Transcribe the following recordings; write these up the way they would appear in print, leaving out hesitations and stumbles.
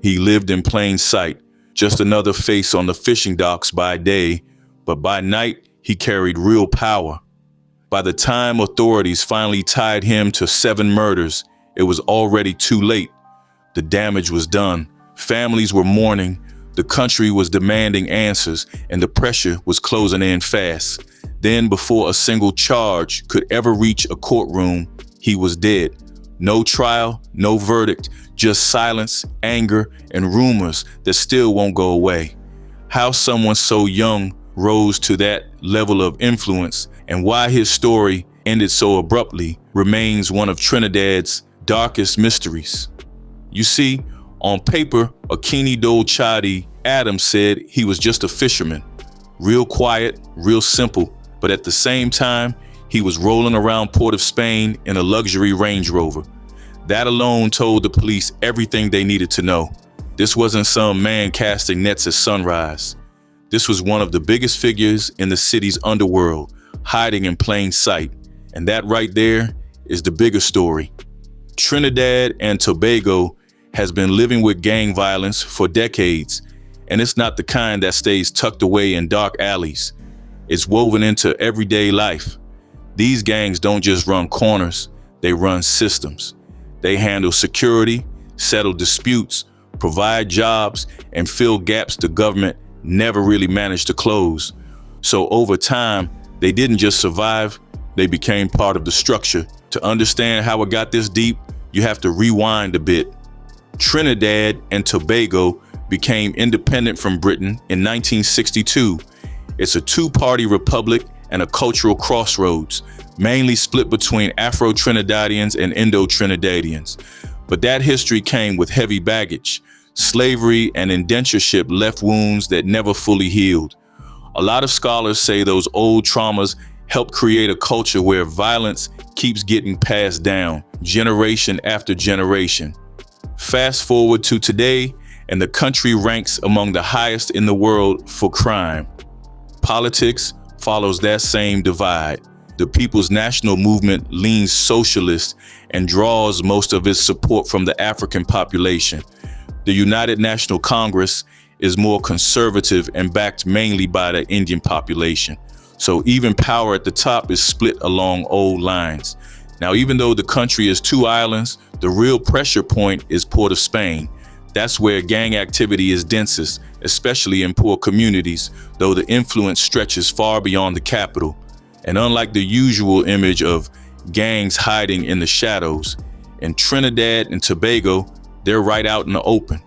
He lived in plain sight, just another face on the fishing docks by day, but by night he carried real power. By the time authorities finally tied him to 7 murders, it was already too late. The damage was done. Families were mourning, the country was demanding answers, and the pressure was closing in fast. Then, before a single charge could ever reach a courtroom, he was dead. No trial, no verdict, just silence, anger, and rumors that still won't go away. How someone so young rose to that level of influence and why his story ended so abruptly remains one of Trinidad's darkest mysteries. You see, on paper, Akini Dole Chadi Adams said he was just a fisherman. Real quiet, real simple, but at the same time, he was rolling around Port of Spain in a luxury Range Rover. That alone told the police everything they needed to know. This wasn't some man casting nets at sunrise. This was one of the biggest figures in the city's underworld, hiding in plain sight. And that right there is the bigger story. Trinidad and Tobago has been living with gang violence for decades, and it's not the kind that stays tucked away in dark alleys. It's woven into everyday life. These gangs don't just run corners, they run systems. They handle security, settle disputes, provide jobs, and fill gaps the government never really managed to close. So over time, they didn't just survive, they became part of the structure. To understand how it got this deep, you have to rewind a bit. Trinidad and Tobago became independent from Britain in 1962. It's a two-party republic and a cultural crossroads, mainly split between Afro-Trinidadians and Indo-Trinidadians. But that history came with heavy baggage. Slavery and indentureship left wounds that never fully healed. A lot of scholars say those old traumas helped create a culture where violence keeps getting passed down, generation after generation. Fast forward to today, and the country ranks among the highest in the world for crime. Politics follows that same divide. The People's National Movement leans socialist and draws most of its support from the African population. The United National Congress is more conservative and backed mainly by the Indian population. So even power at the top is split along old lines. Now, even though the country is 2 islands, the real pressure point is Port of Spain. That's where gang activity is densest, especially in poor communities, though the influence stretches far beyond the capital. And unlike the usual image of gangs hiding in the shadows, in Trinidad and Tobago, they're right out in the open.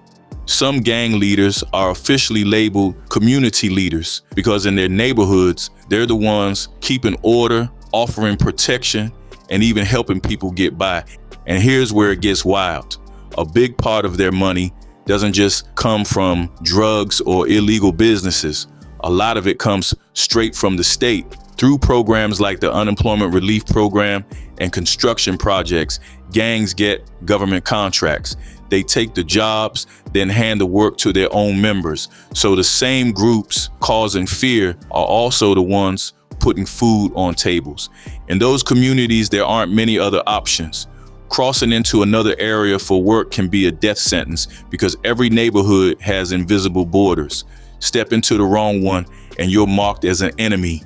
Some gang leaders are officially labeled community leaders because in their neighborhoods, they're the ones keeping order, offering protection, and even helping people get by. And here's where it gets wild. A big part of their money doesn't just come from drugs or illegal businesses. A lot of it comes straight from the state through programs like the Unemployment Relief Program and construction projects. Gangs get government contracts. They take the jobs, then hand the work to their own members. So the same groups causing fear are also the ones putting food on tables. In those communities, there aren't many other options. Crossing into another area for work can be a death sentence because every neighborhood has invisible borders. Step into the wrong one and you're marked as an enemy.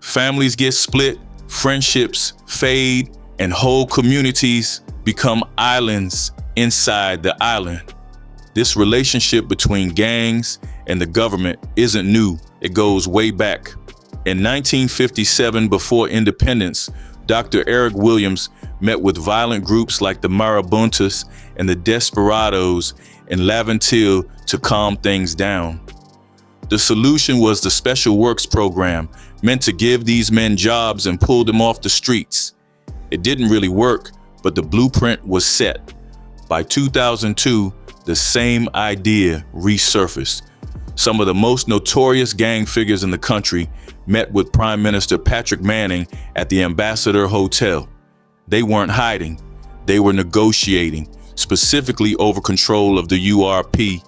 Families get split, friendships fade, and whole communities become islands inside the island. This relationship between gangs and the government isn't new. It goes way back. In 1957, before independence, Dr. Eric Williams met with violent groups like the Marabuntas and the Desperados in Laventille to calm things down. The solution was the Special Works Program, meant to give these men jobs and pull them off the streets. It didn't really work, but the blueprint was set. By 2002, the same idea resurfaced. Some of the most notorious gang figures in the country met with Prime Minister Patrick Manning at the Ambassador Hotel. They weren't hiding, they were negotiating, specifically over control of the URP.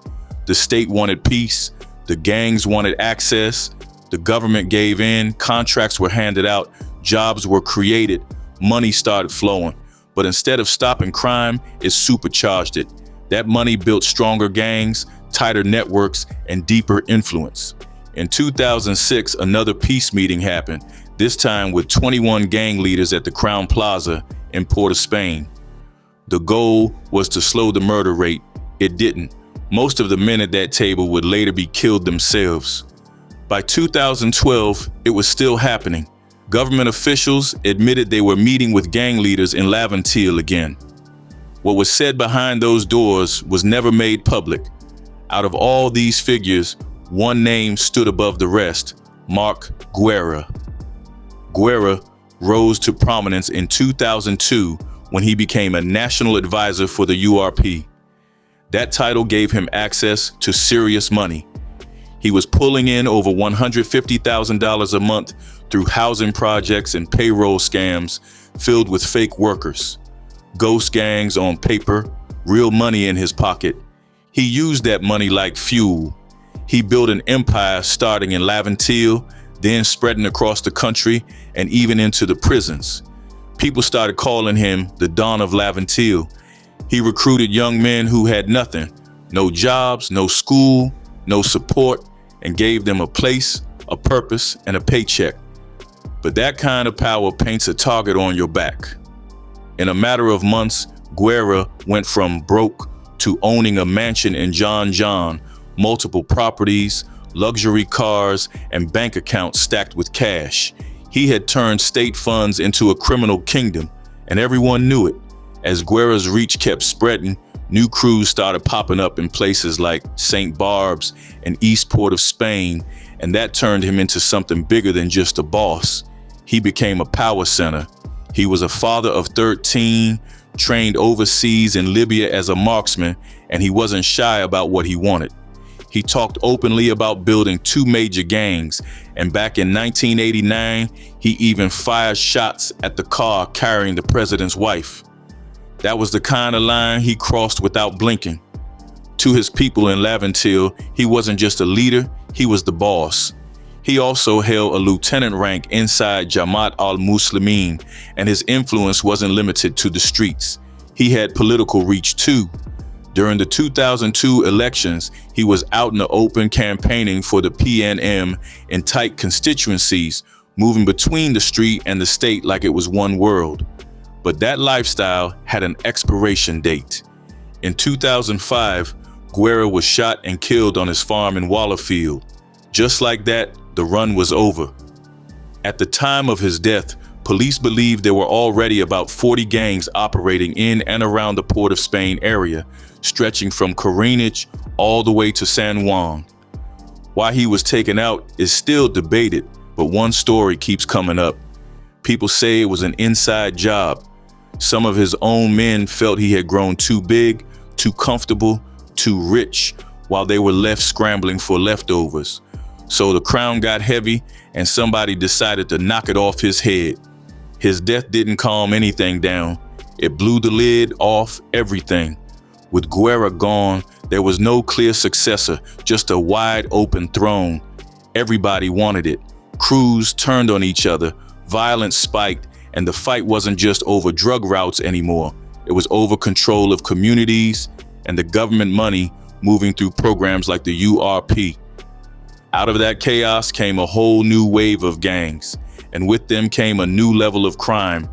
The state wanted peace, the gangs wanted access, the government gave in, contracts were handed out, jobs were created, money started flowing. But instead of stopping crime, it supercharged it. That money built stronger gangs, tighter networks, and deeper influence. In 2006, another peace meeting happened, this time with 21 gang leaders at the Crown Plaza in Port of Spain. The goal was to slow the murder rate. It didn't. Most of the men at that table would later be killed themselves. By 2012, it was still happening. Government officials admitted they were meeting with gang leaders in Laventille again. What was said behind those doors was never made public. Out of all these figures, one name stood above the rest: Marc Guerrero. Guerrero rose to prominence in 2002 when he became a national advisor for the URP. That title gave him access to serious money. He was pulling in over $150,000 a month through housing projects and payroll scams filled with fake workers. Ghost gangs on paper, real money in his pocket. He used that money like fuel. He built an empire starting in Laventille, then spreading across the country and even into the prisons. People started calling him the Don of Laventille. He recruited young men who had nothing, no jobs, no school, no support, and gave them a place, a purpose, and a paycheck. But that kind of power paints a target on your back. In a matter of months, Guerrero went from broke to owning a mansion in John, multiple properties, luxury cars, and bank accounts stacked with cash. He had turned state funds into a criminal kingdom, and everyone knew it. As Guerrero's reach kept spreading, new crews started popping up in places like St. Barb's and East Port of Spain, and that turned him into something bigger than just a boss. He became a power center. He was a father of 13, trained overseas in Libya as a marksman, and he wasn't shy about what he wanted. He talked openly about building 2 major gangs, and back in 1989, he even fired shots at the car carrying the president's wife. That was the kind of line he crossed without blinking. To his people in Laventille, he wasn't just a leader, he was the boss. He also held a lieutenant rank inside Jamaat al-Muslimin, and his influence wasn't limited to the streets. He had political reach too. During the 2002 elections, he was out in the open campaigning for the PNM in tight constituencies, moving between the street and the state like it was one world. But that lifestyle had an expiration date. In 2005, Guerrero was shot and killed on his farm in Wallerfield. Just like that, the run was over. At the time of his death, police believed there were already about 40 gangs operating in and around the Port of Spain area, stretching from Corinage all the way to San Juan. Why he was taken out is still debated, but one story keeps coming up. People say it was an inside job. Some of his own men felt he had grown too big, too comfortable, too rich, while they were left scrambling for leftovers. So the crown got heavy and somebody decided to knock it off his head. His death didn't calm anything down. It blew the lid off everything. With Guerrero gone, there was no clear successor, just a wide open throne. Everybody wanted it. Crews turned on each other, violence spiked, and the fight wasn't just over drug routes anymore. It was over control of communities and the government money moving through programs like the URP. Out of that chaos came a whole new wave of gangs, and with them came a new level of crime.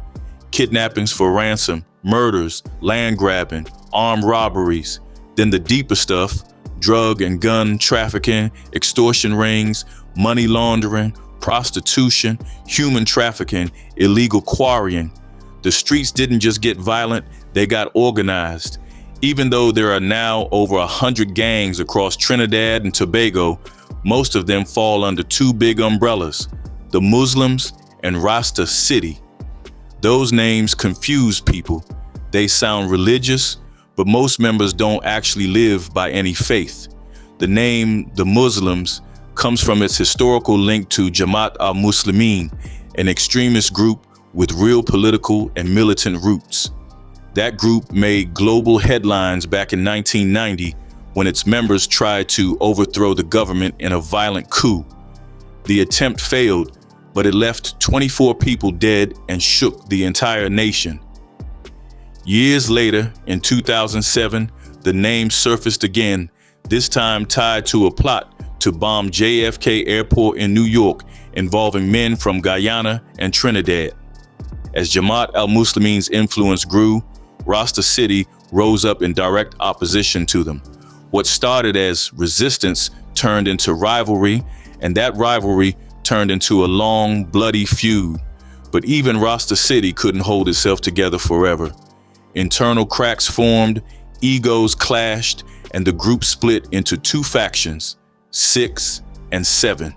Kidnappings for ransom, murders, land grabbing, armed robberies. Then the deeper stuff, drug and gun trafficking, extortion rings, money laundering, prostitution, human trafficking, illegal quarrying. The streets didn't just get violent, they got organized. Even though there are now over 100 gangs across Trinidad and Tobago, most of them fall under 2 big umbrellas, the Muslims and Rasta City. Those names confuse people. They sound religious, but most members don't actually live by any faith. The name, the Muslims, comes from its historical link to Jamaat al-Muslimin, an extremist group with real political and militant roots. That group made global headlines back in 1990 when its members tried to overthrow the government in a violent coup. The attempt failed, but it left 24 people dead and shook the entire nation. Years later, in 2007, the name surfaced again, this time tied to a plot to bomb JFK Airport in New York involving men from Guyana and Trinidad. As Jamaat al-Muslimin's influence grew, Rasta City rose up in direct opposition to them. What started as resistance turned into rivalry, and that rivalry turned into a long, bloody feud. But even Rasta City couldn't hold itself together forever. Internal cracks formed, egos clashed, and the group split into two factions, 6 and 7.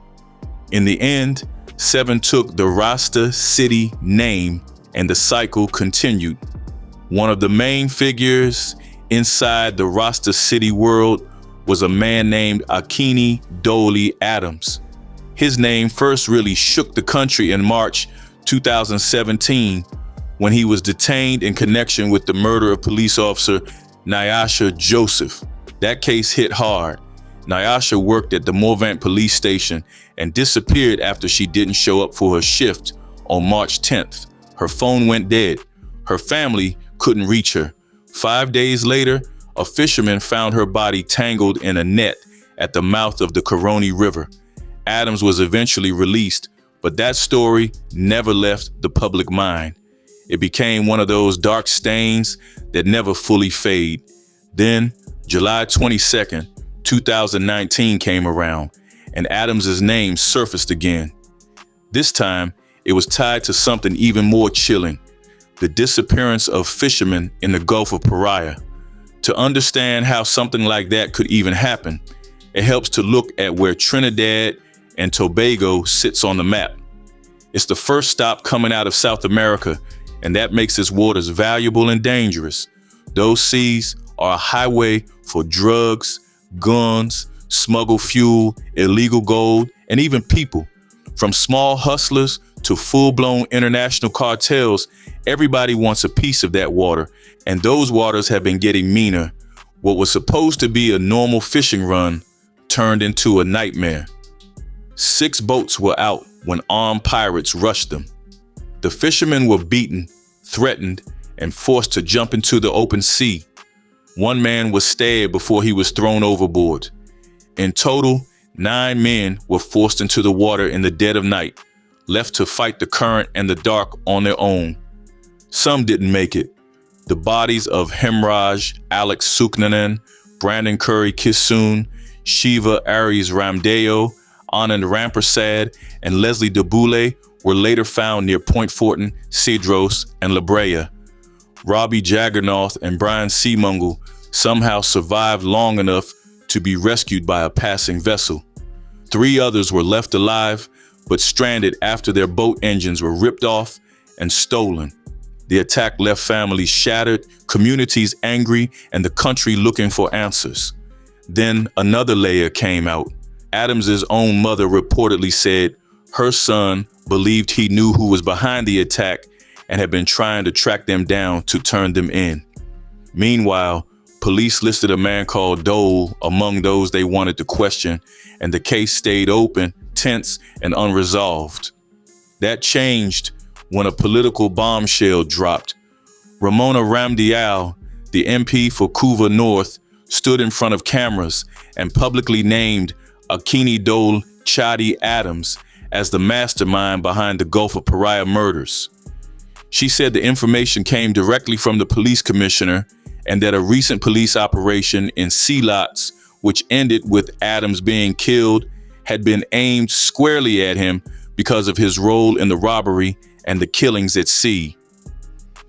In the end, 7 took the Rasta City name, and the cycle continued. One of the main figures inside the Rasta City world was a man named Akini Dole Adams. His name first really shook the country in March 2017 when he was detained in connection with the murder of police officer Nyasha Joseph. That case hit hard. Nyasha worked at the Morvant police station and disappeared after she didn't show up for her shift on March 10th. Her phone went dead. Her family couldn't reach her. 5 days later, a fisherman found her body tangled in a net at the mouth of the Coroni River. Adams was eventually released, but that story never left the public mind. It became one of those dark stains that never fully fade. Then, July 22nd, 2019 came around, and Adams's name surfaced again. This time, it was tied to something even more chilling: the disappearance of fishermen in the Gulf of Paria. To understand how something like that could even happen, it helps to look at where Trinidad and Tobago sits on the map. It's the first stop coming out of South America, and that makes its waters valuable and dangerous. Those seas are a highway for drugs, guns, smuggled fuel, illegal gold, and even people. From small hustlers to full-blown international cartels, everybody wants a piece of that water, and those waters have been getting meaner. What was supposed to be a normal fishing run turned into a nightmare. 6 boats were out when armed pirates rushed them. The fishermen were beaten, threatened, and forced to jump into the open sea. One man was stabbed before he was thrown overboard. In total, 9 men were forced into the water in the dead of night, left to fight the current and the dark on their own. Some didn't make it. The bodies of Hemraj Alex Suknanan, Brandon Curry Kisoon, Shiva Aries Ramdeo, Anand Rampersad, and Leslie Debule were later found near Point Fortin, Cedros, and La Brea. Robbie Jaggernoth and Brian Seamungle somehow survived long enough to be rescued by a passing vessel. 3 others were left alive, but stranded after their boat engines were ripped off and stolen. The attack left families shattered, communities angry, and the country looking for answers. Then another layer came out. Adams's own mother reportedly said her son believed he knew who was behind the attack and had been trying to track them down to turn them in. Meanwhile, police listed a man called Dole among those they wanted to question, and the case stayed open, tense, and unresolved. That changed when a political bombshell dropped. Ramona Ramdial, the MP for Couva North, stood in front of cameras and publicly named Akini Dole Chadi Adams as the mastermind behind the Gulf of Paria murders. She said the information came directly from the police commissioner and that a recent police operation in Sea Lots, which ended with Adams being killed, had been aimed squarely at him because of his role in the robbery and the killings at sea.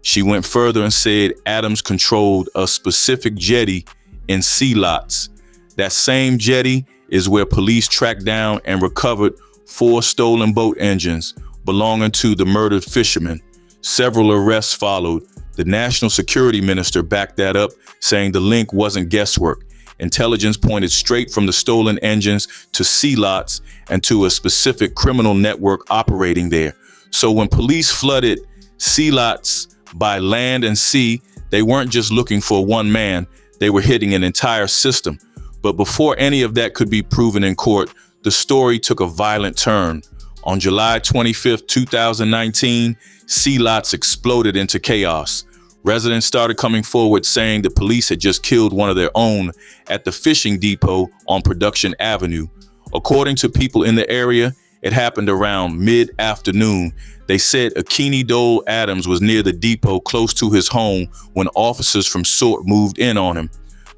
She went further and said Adams controlled a specific jetty in Sea Lots. That same jetty is where police tracked down and recovered 4 stolen boat engines belonging to the murdered fishermen. Several arrests followed. The national security minister backed that up, saying the link wasn't guesswork. Intelligence pointed straight from the stolen engines to Sea Lots and to a specific criminal network operating there. So when police flooded Sea Lots by land and sea, they weren't just looking for one man, they were hitting an entire system. But before any of that could be proven in court, the story took a violent turn. On July 25th, 2019, Sea Lots exploded into chaos. Residents started coming forward saying the police had just killed one of their own at the fishing depot on Production Avenue. According to people in the area, it happened around mid-afternoon. They said Akini Dole Adams was near the depot close to his home when officers from SORT moved in on him.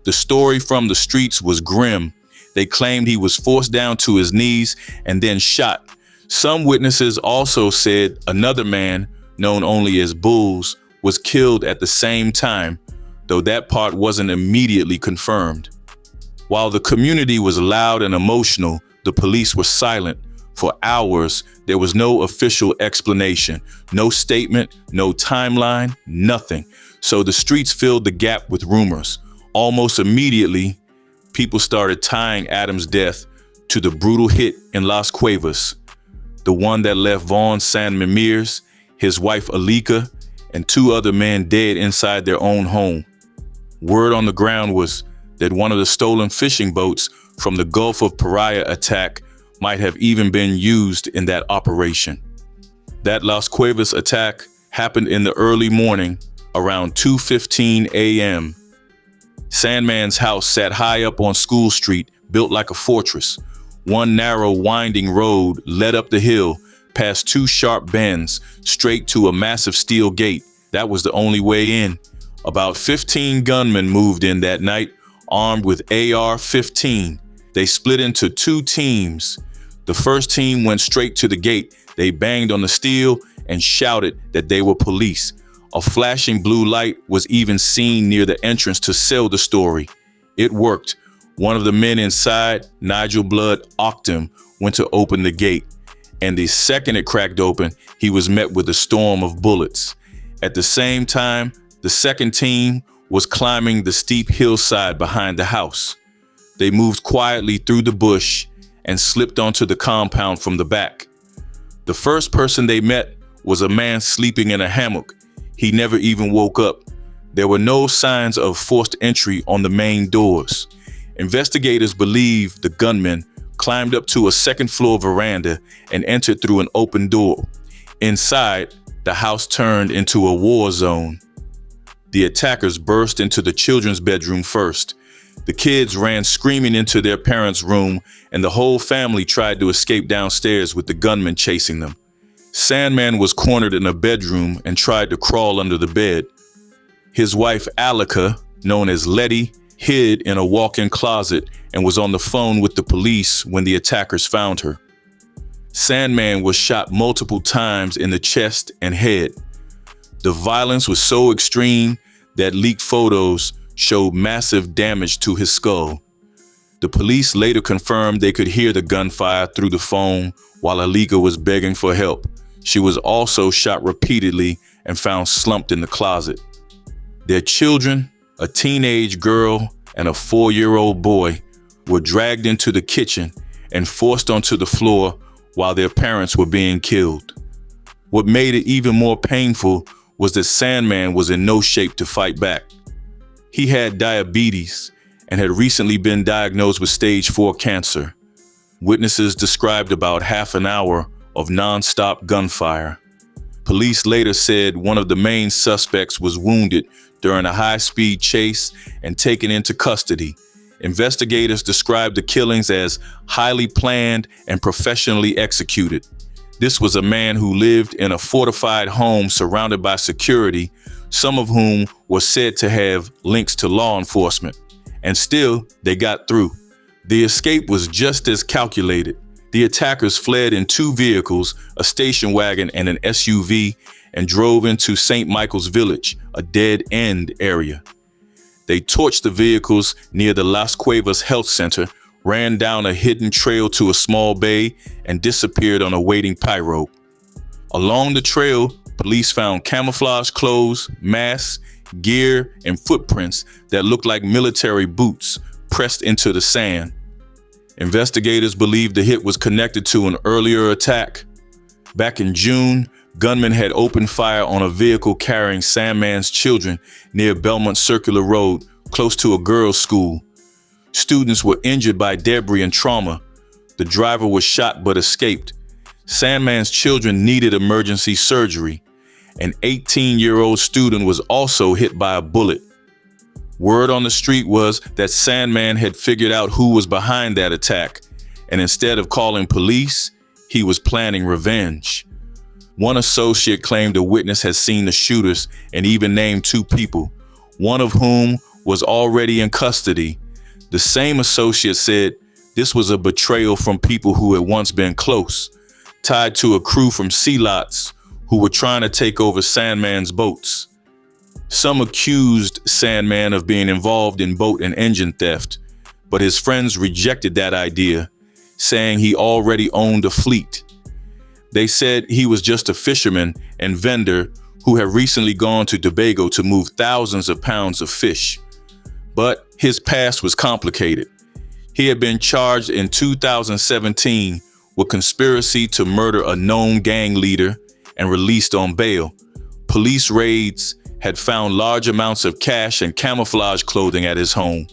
The story from the streets was grim. They claimed he was forced down to his knees and then shot. Some witnesses also said another man, known only as Bulls, was killed at the same time, though that part wasn't immediately confirmed. While the community was loud and emotional, the police were silent. For hours, there was no official explanation, no statement, no timeline, nothing. So the streets filled the gap with rumors. Almost immediately, people started tying Adams' death to the brutal hit in Las Cuevas, the one that left Vaughn San Mimirs, his wife Alika, and 2 other men dead inside their own home. Word on the ground was that one of the stolen fishing boats from the Gulf of Paria attack might have even been used in that operation. That Las Cuevas attack happened in the early morning, around 2:15 a.m. Sandman's house sat high up on School Street, built like a fortress. One narrow, winding road led up the hill, past 2 sharp bends, straight to a massive steel gate. That was the only way in. About 15 gunmen moved in that night, armed with AR-15. They split into 2 teams. The first team went straight to the gate. They banged on the steel and shouted that they were police. A flashing blue light was even seen near the entrance to sell the story. It worked. One of the men inside, Nigel Blood Octum, went to open the gate. And the second it cracked open, he was met with a storm of bullets. At the same time, the second team was climbing the steep hillside behind the house. They moved quietly through the bush and slipped onto the compound from the back. The first person they met was a man sleeping in a hammock. He never even woke up. There were no signs of forced entry on the main doors. Investigators believe the gunman climbed up to a second-floor veranda and entered through an open door. Inside, the house turned into a war zone. The attackers burst into the children's bedroom first. The kids ran screaming into their parents' room, and the whole family tried to escape downstairs with the gunman chasing them. Sandman was cornered in a bedroom and tried to crawl under the bed. His wife, Alika, known as Letty, hid in a walk-in closet and was on the phone with the police when the attackers found her. Sandman was shot multiple times in the chest and head. The violence was so extreme that leaked photos showed massive damage to his skull. The police later confirmed they could hear the gunfire through the phone while Alika was begging for help. She was also shot repeatedly and found slumped in the closet. Their children, a teenage girl and a 4-year-old boy, were dragged into the kitchen and forced onto the floor while their parents were being killed. What made it even more painful was that Sandman was in no shape to fight back. He had diabetes and had recently been diagnosed with stage 4 cancer. Witnesses described about half an hour of non-stop gunfire. Police later said one of the main suspects was wounded during a high-speed chase and taken into custody. Investigators described the killings as highly planned and professionally executed. This was a man who lived in a fortified home surrounded by security, some of whom were said to have links to law enforcement. And still, they got through. The escape was just as calculated. The attackers fled in 2 vehicles, a station wagon and an SUV, and drove into St. Michael's Village, a dead-end area. They torched the vehicles near the Las Cuevas Health Center, ran down a hidden trail to a small bay, and disappeared on a waiting pyro. Along the trail, police found camouflage clothes, masks, gear, and footprints that looked like military boots pressed into the sand. Investigators believe the hit was connected to an earlier attack. Back in June, gunmen had opened fire on a vehicle carrying Sandman's children near Belmont Circular Road, close to a girls' school. Students were injured by debris and trauma. The driver was shot but escaped. Sandman's children needed emergency surgery. An 18-year-old student was also hit by a bullet. Word on the street was that Sandman had figured out who was behind that attack, and instead of calling police, he was planning revenge. One associate claimed a witness had seen the shooters and even named 2 people, one of whom was already in custody. The same associate said this was a betrayal from people who had once been close, tied to a crew from sea lots who were trying to take over Sandman's boats. Some accused Sandman of being involved in boat and engine theft, but his friends rejected that idea, saying he already owned a fleet. They said he was just a fisherman and vendor who had recently gone to Tobago to move thousands of pounds of fish. But his past was complicated. He had been charged in 2017 with conspiracy to murder a known gang leader and released on bail. Police raids had found large amounts of cash and camouflage clothing at his home.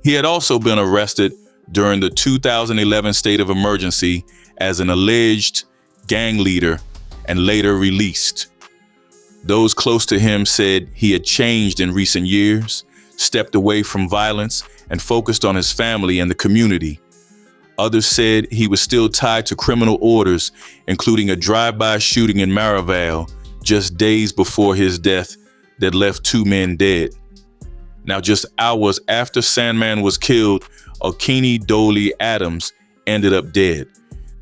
He had also been arrested during the 2011 state of emergency as an alleged gang leader and later released. Those close to him said he had changed in recent years, stepped away from violence, and focused on his family and the community. Others said he was still tied to criminal orders, including a drive-by shooting in Marival just days before his death that left 2 men dead. Now, just hours after Sandman was killed, Okini Dolly Adams ended up dead.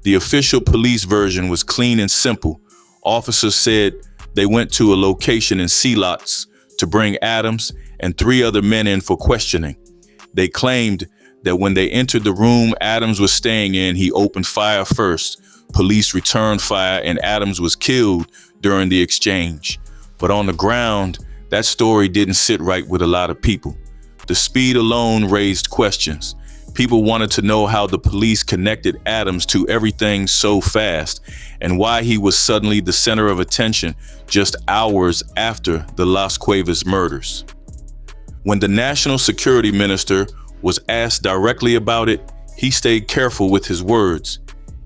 The official police version was clean and simple. Officers said they went to a location in Sea Lots to bring Adams and 3 other men in for questioning. They claimed that when they entered the room Adams was staying in, he opened fire first. Police returned fire and Adams was killed during the exchange. But on the ground, that story didn't sit right with a lot of people. The speed alone raised questions. People wanted to know how the police connected Adams to everything so fast and why he was suddenly the center of attention just hours after the Las Cuevas murders. When the National Security Minister was asked directly about it, he stayed careful with his words.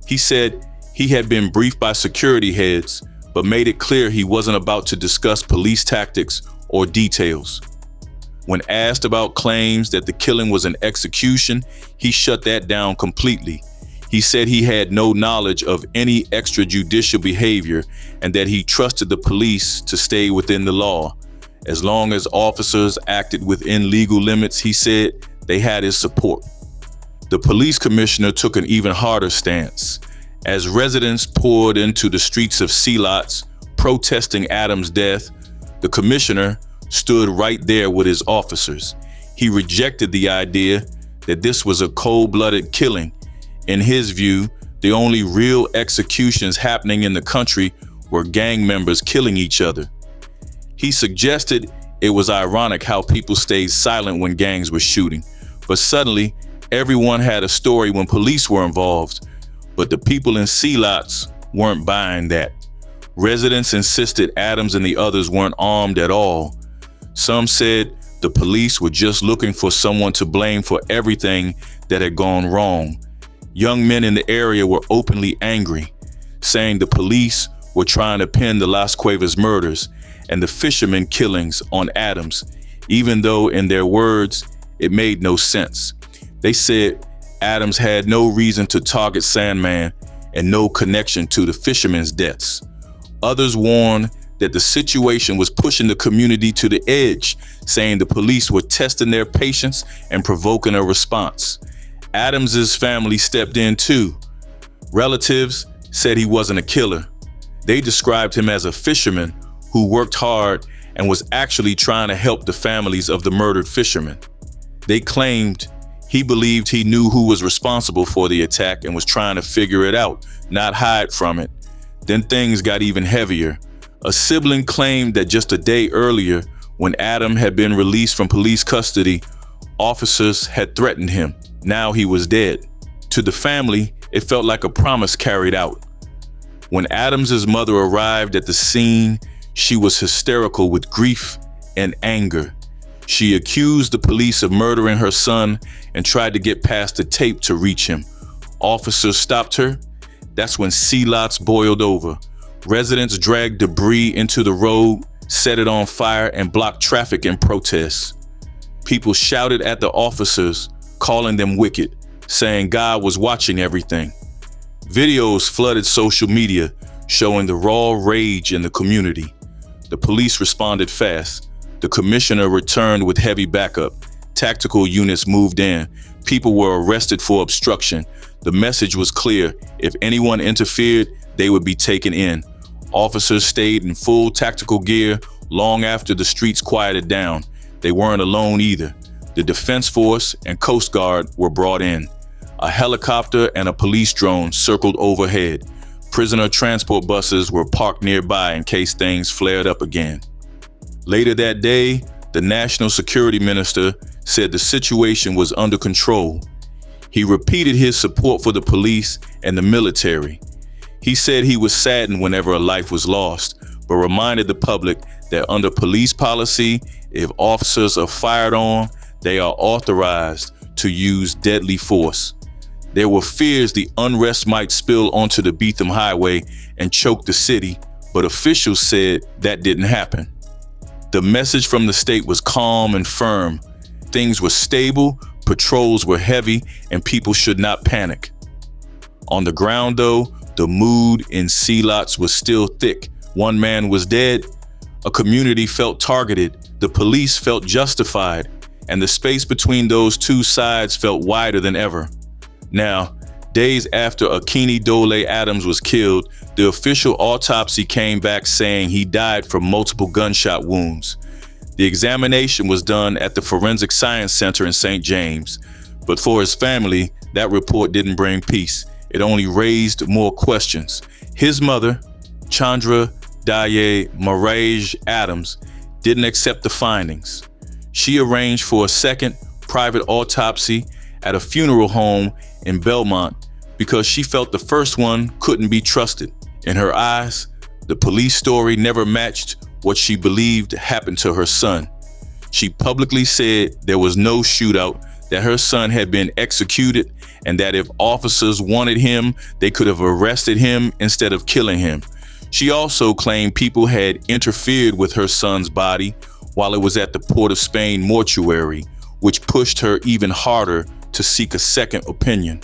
He said he had been briefed by security heads, but made it clear he wasn't about to discuss police tactics or details. When asked about claims that the killing was an execution, he shut that down completely. He said he had no knowledge of any extrajudicial behavior and that he trusted the police to stay within the law. As long as officers acted within legal limits, he said they had his support. The police commissioner took an even harder stance. As residents poured into the streets of Sea Lots, protesting Adams' death, the commissioner stood right there with his officers. He rejected the idea that this was a cold-blooded killing. In his view, the only real executions happening in the country were gang members killing each other. He suggested it was ironic how people stayed silent when gangs were shooting, but suddenly everyone had a story when police were involved. But the people in Sea Lots weren't buying that. Residents insisted Adams and the others weren't armed at all. Some said the police were just looking for someone to blame for everything that had gone wrong. Young men in the area were openly angry, saying the police were trying to pin the Las Cuevas murders and the fisherman killings on Adams, even though in their words, it made no sense. They said Adams had no reason to target Sandman and no connection to the fisherman's deaths. Others warned that the situation was pushing the community to the edge, saying the police were testing their patience and provoking a response. Adams's family stepped in too. Relatives said he wasn't a killer. They described him as a fisherman who worked hard and was actually trying to help the families of the murdered fishermen. They claimed he believed he knew who was responsible for the attack and was trying to figure it out, not hide from it. Then things got even heavier. A sibling claimed that just a day earlier, when Adam had been released from police custody, officers had threatened him. Now he was dead. To the family, it felt like a promise carried out. When Adams's mother arrived at the scene, she was hysterical with grief and anger. She accused the police of murdering her son and tried to get past the tape to reach him. Officers stopped her. That's when Sea Lots boiled over. Residents dragged debris into the road, set it on fire, and blocked traffic in protest. People shouted at the officers, calling them wicked, saying God was watching everything. Videos flooded social media, showing the raw rage in the community. The police responded fast. The commissioner returned with heavy backup. Tactical units moved in. People were arrested for obstruction. The message was clear. If anyone interfered, they would be taken in. Officers stayed in full tactical gear long after the streets quieted down. They weren't alone either. The Defense Force and Coast Guard were brought in. A helicopter and a police drone circled overhead. Prisoner transport buses were parked nearby in case things flared up again. Later that day, the National Security Minister said the situation was under control. He repeated his support for the police and the military. He said he was saddened whenever a life was lost, but reminded the public that under police policy, if officers are fired on, they are authorized to use deadly force. There were fears the unrest might spill onto the Beetham Highway and choke the city, but officials said that didn't happen. The message from the state was calm and firm. Things were stable, patrols were heavy, and people should not panic. On the ground, though, the mood in Sealots was still thick. One man was dead. A community felt targeted. The police felt justified. And the space between those two sides felt wider than ever. Now, days after Akini Dole Adams was killed, the official autopsy came back saying he died from multiple gunshot wounds. The examination was done at the Forensic Science Center in St. James. But for his family, that report didn't bring peace. It only raised more questions. His mother, Chandra Daye Maraj Adams, didn't accept the findings. She arranged for a second private autopsy at a funeral home in Belmont because she felt the first one couldn't be trusted. In her eyes, the police story never matched what she believed happened to her son. She publicly said there was no shootout, that her son had been executed, and that if officers wanted him, they could have arrested him instead of killing him. She also claimed people had interfered with her son's body while it was at the Port of Spain mortuary, which pushed her even harder to seek a second opinion.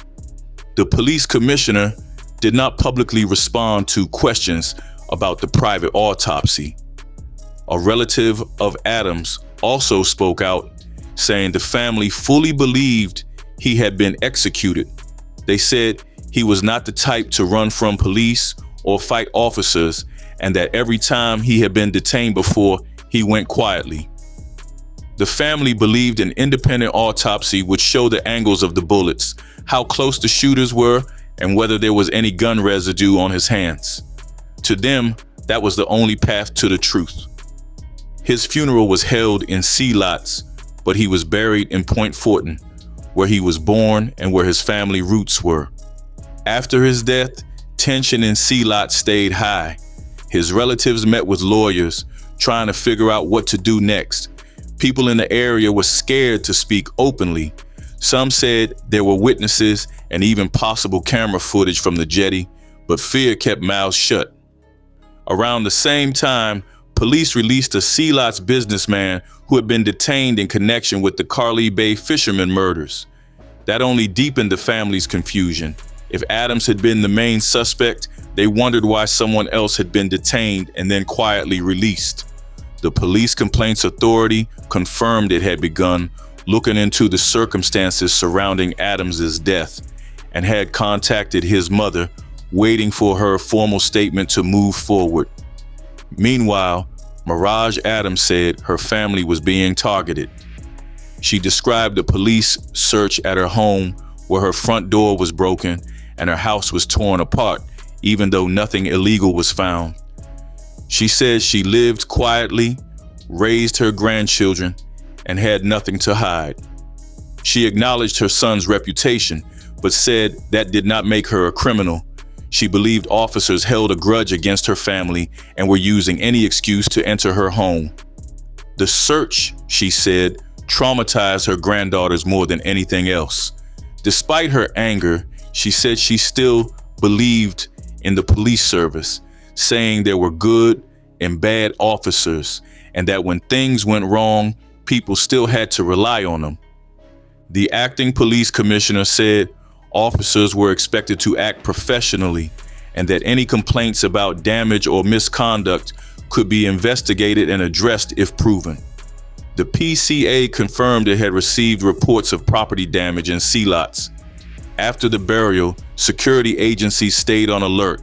The police commissioner did not publicly respond to questions about the private autopsy. A relative of Adams also spoke out, saying the family fully believed he had been executed. They said he was not the type to run from police or fight officers, and that every time he had been detained before, he went quietly. The family believed an independent autopsy would show the angles of the bullets, how close the shooters were, and whether there was any gun residue on his hands. To them, that was the only path to the truth. His funeral was held in Sealots, but he was buried in Point Fortin, where he was born and where his family roots were. After his death, tension in Sealots stayed high. His relatives met with lawyers, trying to figure out what to do next. People in the area were scared to speak openly. Some said there were witnesses and even possible camera footage from the jetty, but fear kept mouths shut. Around the same time, police released a Sealots businessman who had been detained in connection with the Carly Bay fisherman murders. That only deepened the family's confusion. If Adams had been the main suspect, they wondered why someone else had been detained and then quietly released. The Police Complaints Authority confirmed it had begun looking into the circumstances surrounding Adams's death and had contacted his mother, waiting for her formal statement to move forward. Meanwhile, Maraj Adams said her family was being targeted. She described the police search at her home, where her front door was broken and her house was torn apart, even though nothing illegal was found. She said she lived quietly, raised her grandchildren, and had nothing to hide. She acknowledged her son's reputation, but said that did not make her a criminal. She believed officers held a grudge against her family and were using any excuse to enter her home. The search, she said, traumatized her granddaughters more than anything else. Despite her anger, she said she still believed in the police service, saying there were good and bad officers, and that when things went wrong, people still had to rely on them. The acting police commissioner said officers were expected to act professionally, and that any complaints about damage or misconduct could be investigated and addressed if proven. The PCA confirmed it had received reports of property damage in sea lots. After the burial, security agencies stayed on alert.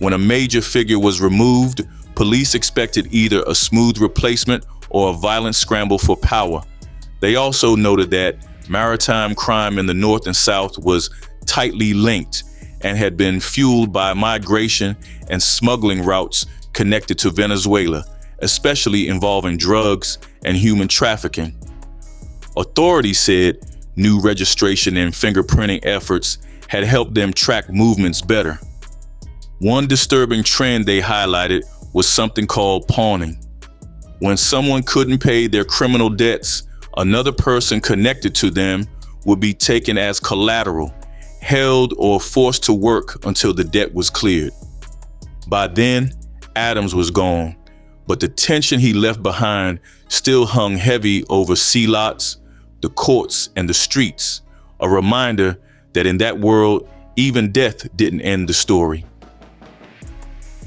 When a major figure was removed, police expected either a smooth replacement or a violent scramble for power. They also noted that maritime crime in the North and South was tightly linked and had been fueled by migration and smuggling routes connected to Venezuela, especially involving drugs and human trafficking. Authorities said new registration and fingerprinting efforts had helped them track movements better. One disturbing trend they highlighted was something called pawning. When someone couldn't pay their criminal debts, another person connected to them would be taken as collateral, held or forced to work until the debt was cleared. By then, Adams was gone, but the tension he left behind still hung heavy over sea lots, the courts, and the streets, a reminder that in that world, even death didn't end the story.